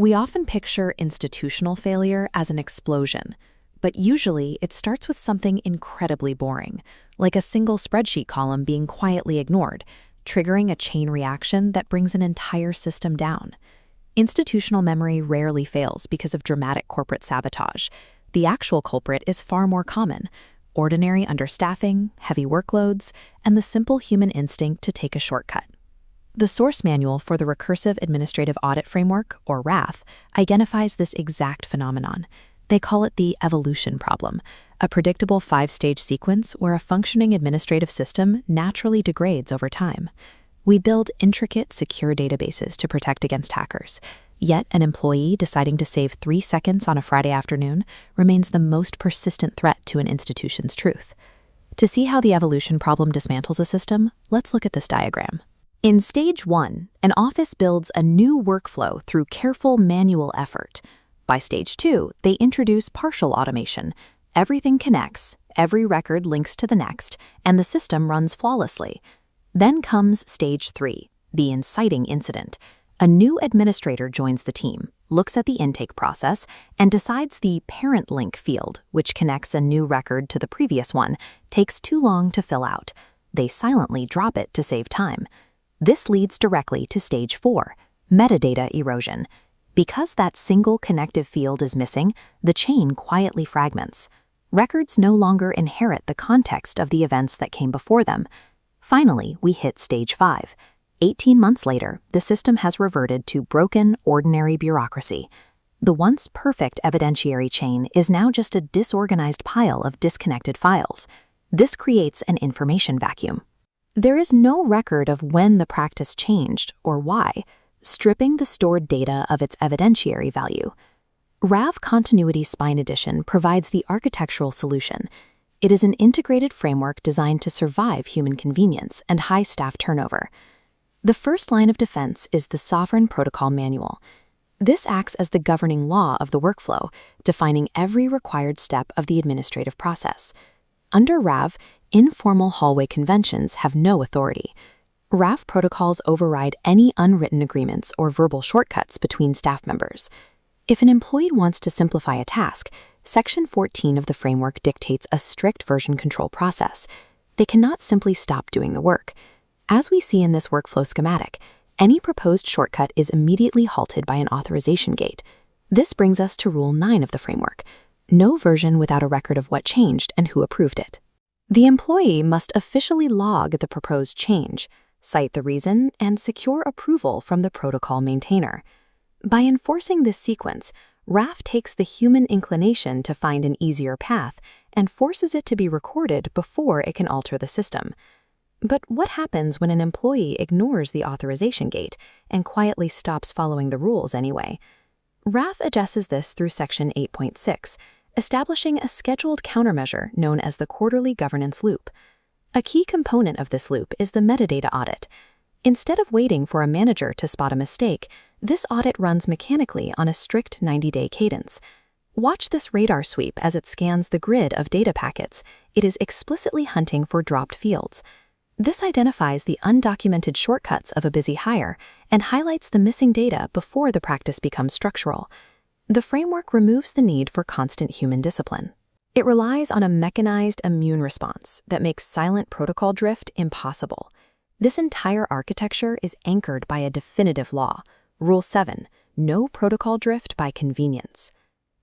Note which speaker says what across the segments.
Speaker 1: We often picture institutional failure as an explosion, but usually it starts with something incredibly boring, like a single spreadsheet column being quietly ignored, triggering a chain reaction that brings an entire system down. Institutional memory rarely fails because of dramatic corporate sabotage. The actual culprit is far more common: ordinary understaffing, heavy workloads, and the simple human instinct to take a shortcut. The source manual for the Recursive Administrative Audit Framework, or RAAF, identifies this exact phenomenon. They call it the evolution problem, a predictable 5-stage sequence where a functioning administrative system naturally degrades over time. We build intricate, secure databases to protect against hackers, yet an employee deciding to save 3 seconds on a Friday afternoon remains the most persistent threat to an institution's truth. To see how the evolution problem dismantles a system, let's look at this diagram. In Stage 1, an office builds a new workflow through careful manual effort. By Stage 2, they introduce partial automation. Everything connects, every record links to the next, and the system runs flawlessly. Then comes Stage 3, the inciting incident. A new administrator joins the team, looks at the intake process, and decides the parent link field, which connects a new record to the previous one, takes too long to fill out. They silently drop it to save time. This leads directly to Stage 4, metadata erosion. Because that single connective field is missing, the chain quietly fragments. Records no longer inherit the context of the events that came before them. Finally, we hit Stage 5. 18 months later, the system has reverted to broken, ordinary bureaucracy. The once perfect evidentiary chain is now just a disorganized pile of disconnected files. This creates an information vacuum. There is no record of when the practice changed or why, stripping the stored data of its evidentiary value. RAAF Continuity Spine Edition provides the architectural solution. It is an integrated framework designed to survive human convenience and high staff turnover. The first line of defense is the Sovereign Protocol Manual. This acts as the governing law of the workflow, defining every required step of the administrative process. Under RAAF, informal hallway conventions have no authority. RAAF protocols override any unwritten agreements or verbal shortcuts between staff members. If an employee wants to simplify a task, Section 14 of the framework dictates a strict version control process. They cannot simply stop doing the work. As we see in this workflow schematic, any proposed shortcut is immediately halted by an authorization gate. This brings us to Rule 9 of the framework: no version without a record of what changed and who approved it. The employee must officially log the proposed change, cite the reason, and secure approval from the protocol maintainer. By enforcing this sequence, RAAF takes the human inclination to find an easier path and forces it to be recorded before it can alter the system. But what happens when an employee ignores the authorization gate and quietly stops following the rules anyway? RAAF addresses this through Section 8.6, establishing a scheduled countermeasure known as the quarterly governance loop. A key component of this loop is the metadata audit. Instead of waiting for a manager to spot a mistake, this audit runs mechanically on a strict 90-day cadence. Watch this radar sweep as it scans the grid of data packets. It is explicitly hunting for dropped fields. This identifies the undocumented shortcuts of a busy hire and highlights the missing data before the practice becomes structural. The framework removes the need for constant human discipline. It relies on a mechanized immune response that makes silent protocol drift impossible. This entire architecture is anchored by a definitive law, Rule 7, no protocol drift by convenience.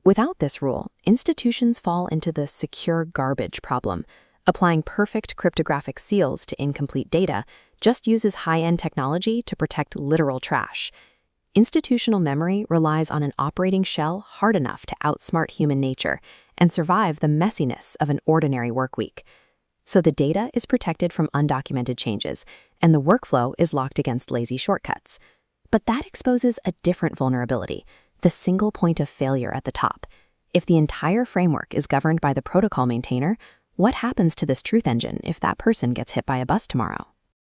Speaker 1: Without this rule, institutions fall into the secure garbage problem. Applying perfect cryptographic seals to incomplete data just uses high-end technology to protect literal trash. Institutional memory relies on an operating shell hard enough to outsmart human nature and survive the messiness of an ordinary workweek. So the data is protected from undocumented changes, and the workflow is locked against lazy shortcuts. But that exposes a different vulnerability, the single point of failure at the top. If the entire framework is governed by the protocol maintainer, what happens to this truth engine if that person gets hit by a bus tomorrow?